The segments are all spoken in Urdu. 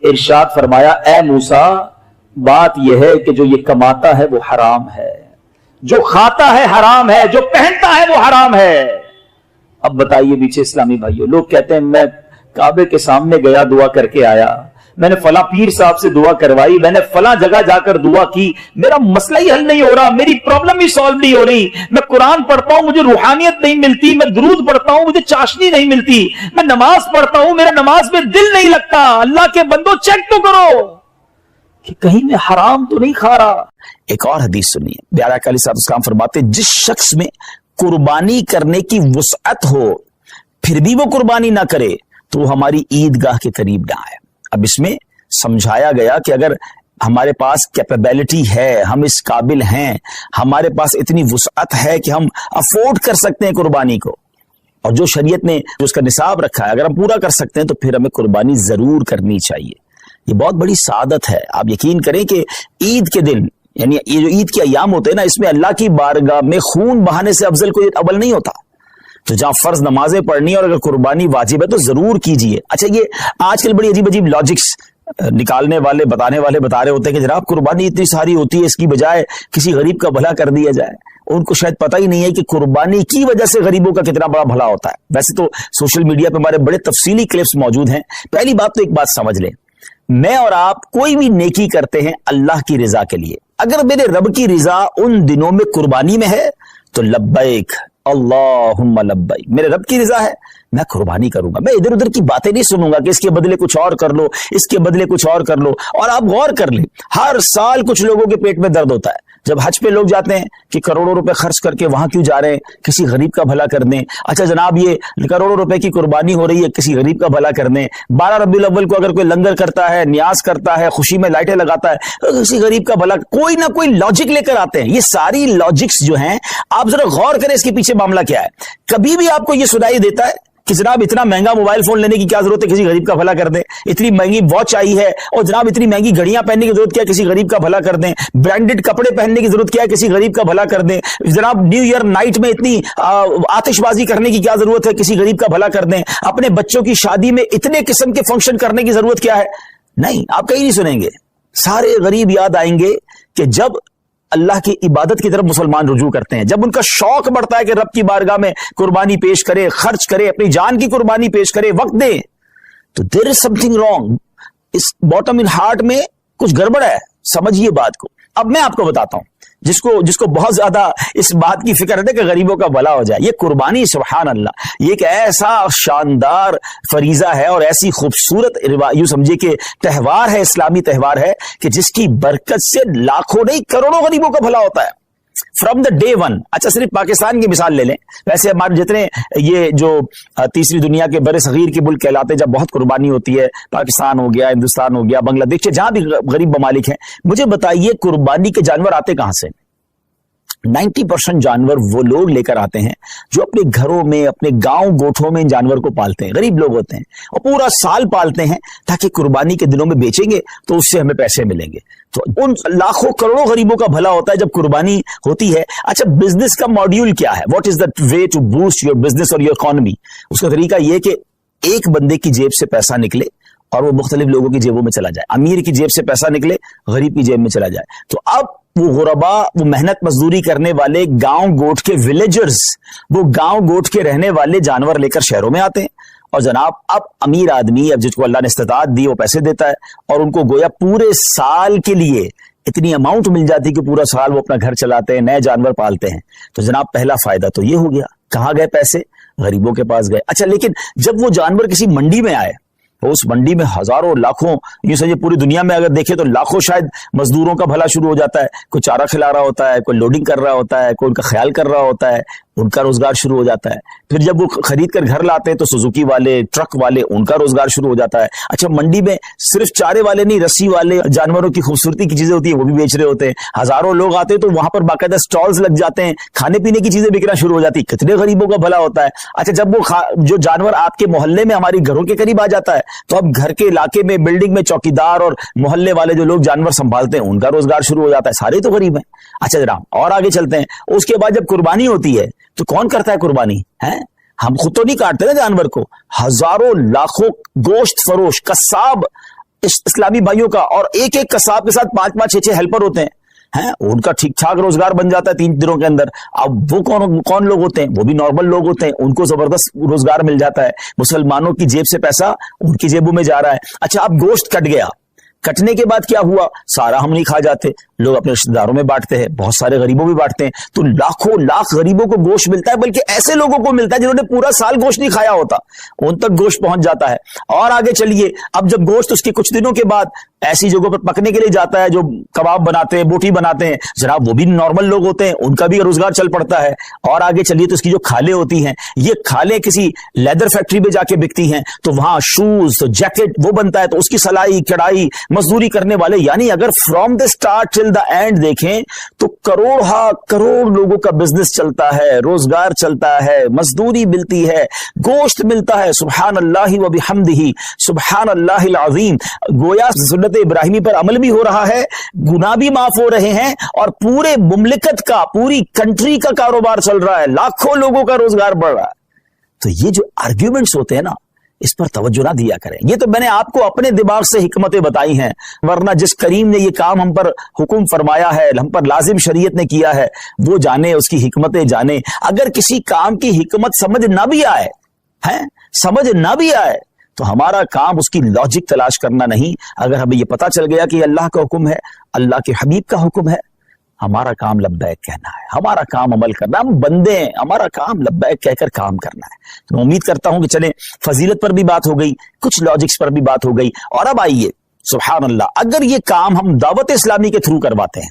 ارشاد فرمایا اے موسیٰ بات یہ ہے کہ جو یہ کماتا ہے وہ حرام ہے، جو کھاتا ہے حرام ہے، جو پہنتا ہے وہ حرام ہے۔ اب بتائیے پیچھے اسلامی بھائیوں، لوگ کہتے ہیں میں کعبے کے سامنے گیا دعا کر کے آیا، میں نے فلاں پیر صاحب سے دعا کروائی، میں نے فلاں جگہ جا کر دعا کی، میرا مسئلہ ہی حل نہیں ہو رہا، میری پرابلم ہی سالو نہیں ہو رہی، میں قرآن پڑھتا ہوں مجھے روحانیت نہیں ملتی، میں درود پڑھتا ہوں مجھے چاشنی نہیں ملتی، میں نماز پڑھتا ہوں میرا نماز میں دل نہیں لگتا۔ اللہ کے بندو چیک تو کرو کہ کہیں میں حرام تو نہیں کھا رہا۔ ایک اور حدیث سنیے، پیارے آقا علیہ الصلوۃ والسلام فرماتے ہیں جس شخص میں قربانی کرنے کی وسعت ہو پھر بھی وہ قربانی نہ کرے تو وہ ہماری عیدگاہ کے قریب نہ آئے۔ اب اس میں سمجھایا گیا کہ اگر ہمارے پاس کیپیبلٹی ہے، ہم اس قابل ہیں، ہمارے پاس اتنی وسعت ہے کہ ہم افورڈ کر سکتے ہیں قربانی کو، اور جو شریعت نے جو اس کا نصاب رکھا ہے اگر ہم پورا کر سکتے ہیں تو پھر ہمیں قربانی ضرور کرنی چاہیے۔ یہ بہت بڑی سعادت ہے۔ آپ یقین کریں کہ عید کے دن، یعنی یہ جو عید کے ایام ہوتے ہیں نا، اس میں اللہ کی بارگاہ میں خون بہانے سے افضل کوئی عمل نہیں ہوتا۔ تو جہاں فرض نمازیں پڑھنی ہے اور اگر قربانی واجب ہے تو ضرور کیجئے۔ اچھا، یہ آج کل بڑی عجیب عجیب لاجکس نکالنے والے بتانے والے بتا رہے ہوتے ہیں کہ جناب قربانی اتنی ساری ہوتی ہے، اس کی بجائے کسی غریب کا بھلا کر دیا جائے۔ ان کو شاید پتہ ہی نہیں ہے کہ قربانی کی وجہ سے غریبوں کا کتنا بڑا بھلا ہوتا ہے۔ ویسے تو سوشل میڈیا پہ ہمارے بڑے تفصیلی کلپس موجود ہیں۔ پہلی بات تو ایک بات سمجھ لیں، میں اور آپ کوئی بھی نیکی کرتے ہیں اللہ کی رضا کے لیے، اگر میرے رب کی رضا ان دنوں میں قربانی میں ہے تو لبیک اللہم لبیک، میرے رب کی رضا ہے میں قربانی کروں گا۔ میں ادھر ادھر کی باتیں نہیں سنوں گا کہ اس کے بدلے کچھ اور کر لو، اس کے بدلے کچھ اور کر لو۔ اور آپ غور کر لیں، ہر سال کچھ لوگوں کے پیٹ میں درد ہوتا ہے جب حج پہ لوگ جاتے ہیں کہ کروڑوں روپے خرچ کر کے وہاں کیوں جا رہے ہیں، کسی غریب کا بھلا کر دیں۔ اچھا جناب، یہ کروڑوں روپے کی قربانی ہو رہی ہے، کسی غریب کا بھلا کر دیں۔ 12 ربیع الاول کو اگر کوئی لنگر کرتا ہے، نیاز کرتا ہے، خوشی میں لائٹیں لگاتا ہے، کسی غریب کا بھلا، کوئی نہ کوئی لاجک لے کر آتے ہیں۔ یہ ساری لاجکس جو ہیں، آپ ذرا غور کریں اس کے پیچھے معاملہ کیا ہے۔ کبھی بھی آپ کو یہ سنائی دیتا ہے کہ جناب اتنا مہنگا موبائل فون لینے کی کیا ضرورت ہے، کسی غریب کا بھلا کر دیں، اتنی مہنگی واچ آئی ہے اور جناب اتنی مہنگی گھڑیاں پہننے کی ضرورت کیا ہے، کسی غریب کا بھلا کر دیں، برانڈڈ کپڑے پہننے کی ضرورت کیا ہے، کسی غریب کا بھلا کر دیں، جناب نیو ایئر نائٹ میں اتنی آتش بازی کرنے کی کیا ضرورت ہے، کسی غریب کا بھلا کر دیں، اپنے بچوں کی شادی میں اتنے قسم کے فنکشن کرنے کی ضرورت کیا ہے۔ نہیں، آپ کہیں نہیں سنیں گے۔ سارے غریب یاد آئیں گے کہ جب اللہ کی عبادت کی طرف مسلمان رجوع کرتے ہیں، جب ان کا شوق بڑھتا ہے کہ رب کی بارگاہ میں قربانی پیش کرے، خرچ کرے، اپنی جان کی قربانی پیش کرے، وقت دے، تو دیر از سم تھنگ رانگ۔ اس باٹم ان ہارٹ میں کچھ گڑبڑ ہے، سمجھیے بات کو۔ اب میں آپ کو بتاتا ہوں، جس کو بہت زیادہ اس بات کی فکر ہے کہ غریبوں کا بھلا ہو جائے، یہ قربانی سبحان اللہ، یہ ایک ایسا شاندار فریضہ ہے اور ایسی خوبصورت یوں سمجھے کہ تہوار ہے، اسلامی تہوار ہے کہ جس کی برکت سے لاکھوں نہیں کروڑوں غریبوں کا بھلا ہوتا ہے فرام دا ڈے ون۔ اچھا، صرف پاکستان کی مثال لے لیں، ویسے ہمارے جتنے یہ جو تیسری دنیا کے بر صغیر کے ملک کہلاتے ہیں، جب بہت قربانی ہوتی ہے، پاکستان ہو گیا، ہندوستان ہو گیا، بنگلہ دیش، جہاں بھی غریب ممالک ہیں، مجھے بتائیے قربانی کے جانور آتے کہاں سے؟ 90% جانور وہ لوگ لے کر آتے ہیں جو اپنے گھروں میں، اپنے گاؤں گوٹھوں میں ان جانور کو پالتے ہیں، غریب لوگ ہوتے ہیں اور پورا سال پالتے ہیں تاکہ قربانی کے دنوں میں بیچیں گے تو اس سے ہمیں پیسے ملیں گے۔ تو ان لاکھوں کروڑوں غریبوں کا بھلا ہوتا ہے جب قربانی ہوتی ہے۔ اچھا، بزنس کا ماڈیول کیا ہے؟ What is the way to boost your business اور یور اکانومی؟ اس کا طریقہ یہ کہ ایک بندے کی جیب سے پیسہ نکلے اور وہ مختلف لوگوں کی جیبوں میں چلا جائے، امیر کی جیب سے پیسہ نکلے، غریب کی جیب میں چلا جائے۔ تو اب وہ غربا، وہ محنت مزدوری کرنے والے گاؤں گوٹ کے ولیجرز، وہ گاؤں گوٹ کے رہنے والے جانور لے کر شہروں میں آتے ہیں، اور جناب اب امیر آدمی، اب جس کو اللہ نے استطاعت دی، وہ پیسے دیتا ہے اور ان کو گویا پورے سال کے لیے اتنی اماؤنٹ مل جاتی کہ پورا سال وہ اپنا گھر چلاتے ہیں، نئے جانور پالتے ہیں۔ تو جناب پہلا فائدہ تو یہ ہو گیا۔ کہاں گئے پیسے؟ غریبوں کے پاس گئے۔ اچھا، لیکن جب وہ جانور کسی منڈی میں آئے تو اس منڈی میں ہزاروں لاکھوں، یہ سمجھے پوری دنیا میں اگر دیکھیں تو لاکھوں شاید مزدوروں کا بھلا شروع ہو جاتا ہے، کوئی چارہ کھلا رہا ہوتا ہے، کوئی لوڈنگ کر رہا ہوتا ہے، کوئی ان کا خیال کر رہا ہوتا ہے، ان کا روزگار شروع ہو جاتا ہے۔ پھر جب وہ خرید کر گھر لاتے ہیں تو سوزوکی والے، ٹرک والے، ان کا روزگار شروع ہو جاتا ہے۔ اچھا، منڈی میں صرف چارے والے نہیں، رسی والے، جانوروں کی خوبصورتی کی چیزیں ہوتی ہیں وہ بھی بیچ رہے ہوتے ہیں۔ ہزاروں لوگ آتے ہیں تو وہاں پر باقاعدہ سٹالز لگ جاتے ہیں، کھانے پینے کی چیزیں بکنا شروع ہو جاتی ہیں۔ کتنے غریبوں کا بھلا ہوتا ہے۔ اچھا، جب وہ جو جانور آپ کے محلے میں، ہماری گھروں کے قریب آ جاتا ہے تو اب گھر کے علاقے میں، بلڈنگ میں چوکیدار اور محلے والے جو لوگ جانور سنبھالتے ہیں ان کا روزگار شروع ہو جاتا ہے۔ سارے تو غریب ہیں۔ اچھا جناب، اور آگے چلتے ہیں۔ اس کے بعد جب قربانی ہوتی ہے تو کون کرتا ہے قربانی؟ ہے ہم خود تو نہیں کاٹتے نا جانور کو، ہزاروں لاکھوں گوشت فروش قصاب اسلامی بھائیوں کا, اور ایک ایک کساب کے ساتھ 5-5 6-6 ہیلپر ہوتے ہیں, ان کا ٹھیک ٹھاک روزگار بن جاتا ہے 3 دنوں کے اندر. اب وہ کون لوگ ہوتے ہیں؟ وہ بھی نارمل لوگ ہوتے ہیں, ان کو زبردست روزگار مل جاتا ہے. مسلمانوں کی جیب سے پیسہ ان کی جیبوں میں جا رہا ہے. اچھا, اب گوشت کٹ گیا, کٹنے کے بعد کیا ہوا؟ سارا ہم نہیں کھا جاتے, لوگ اپنے رشتہ داروں میں بانٹتے ہیں, بہت سارے غریبوں بھی بانٹتے ہیں. تو لاکھوں لاکھ غریبوں کو گوشت ملتا ہے, بلکہ ایسے لوگوں کو ملتا ہے جنہوں نے پورا سال گوشت نہیں کھایا ہوتا, ان تک گوشت پہنچ جاتا ہے. اور آگے چلیے, اب جب گوشت اس کے کچھ دنوں کے بعد ایسی جگہوں پر پکنے کے لیے جاتا ہے جو کباب بناتے ہیں, بوٹی بناتے ہیں, جناب وہ بھی نارمل لوگ ہوتے ہیں, ان کا بھی روزگار چل پڑتا ہے. اور آگے چلیے تو اس کی جو کھالیں ہوتی ہیں, یہ کھالیں کسی لیدر فیکٹری میں جا کے بکتی ہیں, تو وہاں شوز جیکٹ وہ بنتا ہے, تو اس کی سلائی کڑھائی مزدوری کرنے والے, یعنی اگر from the start till the and دیکھیں تو کروڑ لوگوں کا بزنس چلتا ہے, روزگار چلتا ہے, مزدوری ملتی ہے, گوشت ملتا ہے. سبحان اللہ و بحمدہ, سبحان اللہ العظیم. گویا سنت ابراہیمی پر عمل بھی ہو رہا ہے, گناہ بھی معاف ہو رہے ہیں, اور پورے مملکت کا, پوری کنٹری کا کاروبار چل رہا ہے, لاکھوں لوگوں کا روزگار بڑھ رہا ہے. تو یہ جو آرگیومنٹس ہوتے ہیں نا, اس پر توجہ نہ دیا کریں. یہ تو میں نے آپ کو اپنے دماغ سے حکمتیں بتائی ہیں, ورنہ جس کریم نے یہ کام ہم پر حکم فرمایا ہے, ہم پر لازم شریعت نے کیا ہے, وہ جانے, اس کی حکمتیں جانے. اگر کسی کام کی حکمت سمجھ نہ بھی آئے, تو ہمارا کام اس کی لاجک تلاش کرنا نہیں. اگر ہمیں یہ پتا چل گیا کہ یہ اللہ کا حکم ہے, اللہ کے حبیب کا حکم ہے, ہمارا کام لبیک کہنا ہے, ہمارا کام عمل کرنا. ہم بندے ہیں, ہمارا کام لبیک کہہ کر کام کرنا ہے. تو میں امید کرتا ہوں کہ چلیں, فضیلت پر بھی بات ہو گئی, کچھ لاجکس پر بھی بات ہو گئی. اور اب آئیے, سبحان اللہ, اگر یہ کام ہم دعوت اسلامی کے تھرو کرواتے ہیں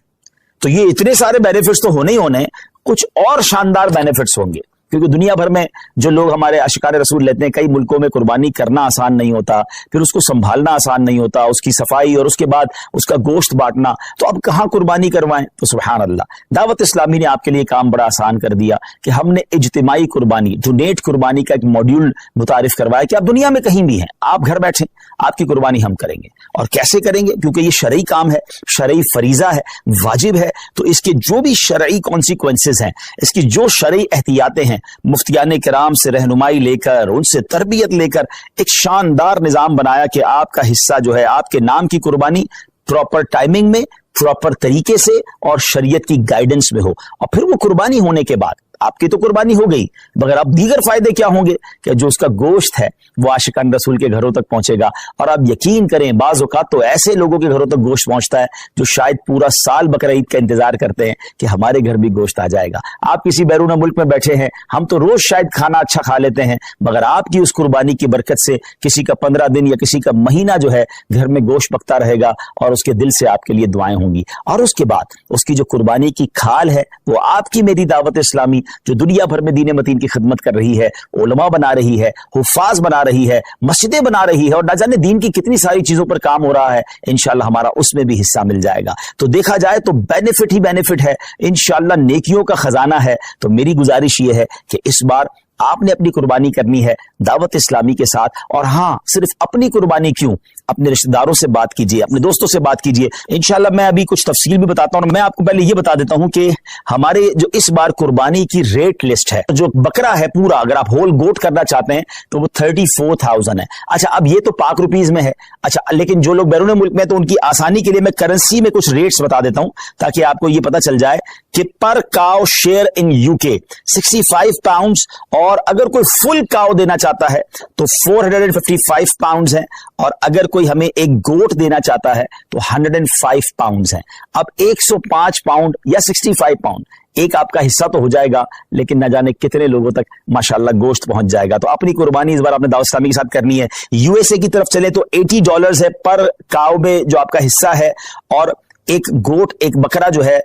تو یہ اتنے سارے بینیفٹس تو ہونے ہی ہونے, کچھ اور شاندار بینیفٹس ہوں گے. کیونکہ دنیا بھر میں جو لوگ ہمارے عاشقان رسول لیتے ہیں, کئی ملکوں میں قربانی کرنا آسان نہیں ہوتا, پھر اس کو سنبھالنا آسان نہیں ہوتا, اس کی صفائی اور اس کے بعد اس کا گوشت بانٹنا. تو اب کہاں قربانی کروائیں؟ تو سبحان اللہ, دعوت اسلامی نے آپ کے لیے کام بڑا آسان کر دیا کہ ہم نے اجتماعی قربانی, ڈونیٹ قربانی کا ایک ماڈیول متعارف کروایا کہ آپ دنیا میں کہیں بھی ہیں, آپ گھر بیٹھیں, آپ کی قربانی ہم کریں گے. اور کیسے کریں گے؟ کیونکہ یہ شرعی کام ہے, شرعی فریضہ ہے, واجب ہے. تو اس کے جو بھی شرعی کانسیکوینسز ہیں, اس کی جو شرعی احتیاطیں ہیں, مفتیان کرام سے رہنمائی لے کر, ان سے تربیت لے کر ایک شاندار نظام بنایا کہ آپ کا حصہ جو ہے, آپ کے نام کی قربانی پراپر ٹائمنگ میں, پراپر طریقے سے اور شریعت کی گائیڈنس میں ہو. اور پھر وہ قربانی ہونے کے بعد آپ کی تو قربانی ہو گئی, مگر اب دیگر فائدے کیا ہوں گے کہ جو اس کا گوشت ہے وہ عاشقان رسول کے گھروں تک پہنچے گا. اور آپ یقین کریں, بعض اوقات تو ایسے لوگوں کے گھروں تک گوشت پہنچتا ہے جو شاید پورا سال بقرہ عید کا انتظار کرتے ہیں کہ ہمارے گھر بھی گوشت آ جائے گا. آپ کسی بیرون ملک میں بیٹھے ہیں, ہم تو روز شاید کھانا اچھا کھا لیتے ہیں, مگر آپ کی اس قربانی کی برکت سے کسی کا 15 دن یا کسی کا مہینہ جو ہے گھر میں گوشت پکتا رہے گا, اور اس کے دل سے آپ کے لیے دعائیں ہوں گی. اور اس کے بعد اس کی جو قربانی کی کھال ہے, وہ آپ کی میری دعوت اسلامی جو دنیا بھر میں دین متین کی خدمت کر رہی ہے, علماء بنا رہی ہے, حفاظ بنا رہی ہے, مسجدیں بنا رہی ہے, اور نہ جانے دین کی کتنی ساری چیزوں پر کام ہو رہا ہے, انشاءاللہ ہمارا اس میں بھی حصہ مل جائے گا. تو دیکھا جائے تو بینیفٹ ہی بینیفٹ ہے, انشاءاللہ نیکیوں کا خزانہ ہے. تو میری گزارش یہ ہے کہ اس بار آپ نے اپنی قربانی کرنی ہے دعوت اسلامی کے ساتھ. اور ہاں, صرف اپنی قربانی کیوں, اپنے رشتہ داروں سے بات کیجئے, اپنے دوستوں سے بات کیجئے. انشاءاللہ میں ابھی کچھ تفصیل بھی بتاتا ہوں. میں آپ کو پہلے یہ بتا دیتا ہوں کہ ہمارے جو اس بار قربانی کی ریٹ لسٹ ہے, جو بکرا ہے پورا, اگر آپ ہول گوٹ کرنا چاہتے ہیں تو وہ 34,000 ہے. اچھا, اب یہ تو پاک روپیز میں ہے. اچھا, لیکن جو لوگ بیرون ملک میں, تو ان کی آسانی کے لیے میں کرنسی میں کچھ ریٹس بتا دیتا ہوں تاکہ آپ کو یہ پتا چل جائے کہ پر کاؤ شیئر ان UK 65 پاؤنڈز, اور اگر کوئی فل کاؤ دینا چاہتا ہے تو 455 پاؤنڈز ہیں, اور اگر کوئی ہمیں ایک گوٹ دینا چاہتا ہے تو 105 پاؤنڈز ہیں. اب 105 پاؤنڈ یا 65 پاؤنڈ ایک آپ کا حصہ تو ہو جائے گا, لیکن نہ جانے کتنے لوگوں تک ماشاءاللہ گوشت پہنچ جائے گا. تو اپنی قربانی اس بار آپ نے دعوت اسلامی کے ساتھ کرنی ہے. USA کی طرف چلے تو $80 ہے پر کاؤ میں جو آپ کا حصہ ہے, اور ایک گوٹ, ایک بکرا جو ہے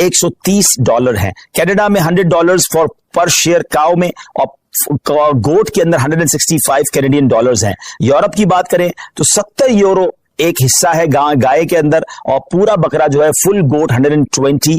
$130 ہے. کینیڈا میں $100 فار پر شیئر کاؤ میں, اور گوٹ کے اندر 165 کینیڈین ڈالرز ہیں. یورپ کی بات کریں تو 70 یورو ایک حصہ ہے گائے کے اندر, اور پورا بکرا جو ہے فل گوٹ 120